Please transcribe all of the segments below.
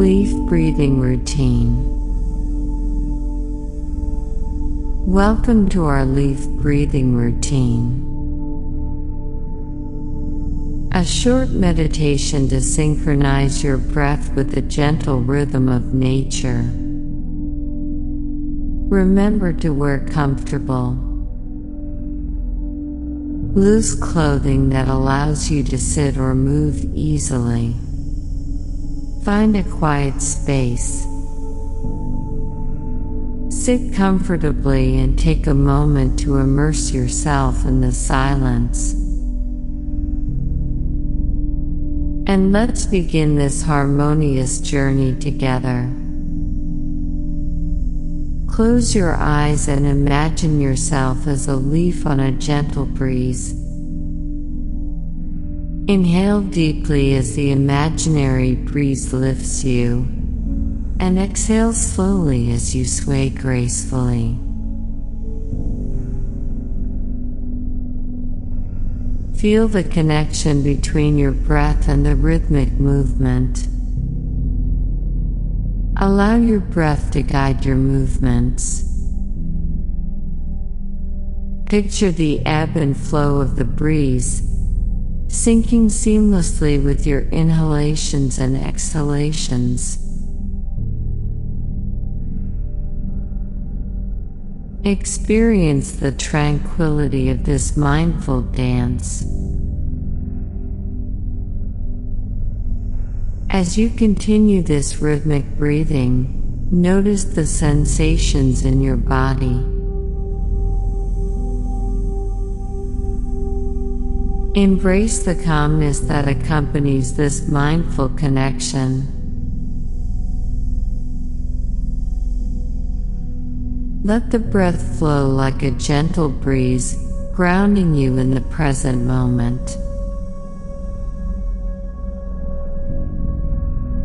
Leaf breathing routine. Welcome to our leaf breathing routine. A short meditation to synchronize your breath with the gentle rhythm of nature. Remember to wear comfortable, loose clothing that allows you to sit or move easily. Find a quiet space. Sit comfortably and take a moment to immerse yourself in the silence. And let's begin this harmonious journey together. Close your eyes and imagine yourself as a leaf on a gentle breeze. Inhale deeply as the imaginary breeze lifts you, and exhale slowly as you sway gracefully. Feel the connection between your breath and the rhythmic movement. Allow your breath to guide your movements. Picture the ebb and flow of the breeze, syncing seamlessly with your inhalations and exhalations. Experience the tranquility of this mindful dance. As you continue this rhythmic breathing, notice the sensations in your body. Embrace the calmness that accompanies this mindful connection. Let the breath flow like a gentle breeze, grounding you in the present moment.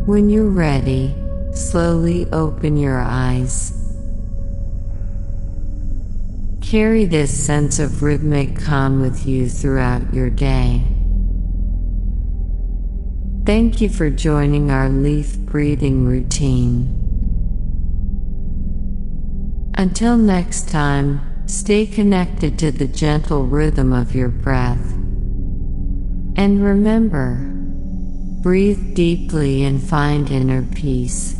When you're ready, slowly open your eyes. Carry this sense of rhythmic calm with you throughout your day. Thank you for joining our leaf breathing routine. Until next time, stay connected to the gentle rhythm of your breath. And remember, breathe deeply and find inner peace.